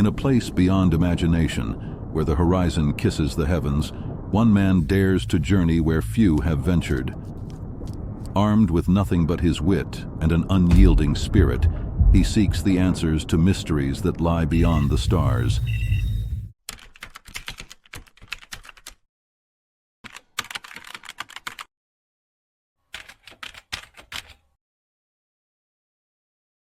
In a place beyond imagination, where the horizon kisses the heavens, one man dares to journey where few have ventured. Armed with nothing but his wit and an unyielding spirit, he seeks the answers to mysteries that lie beyond the stars.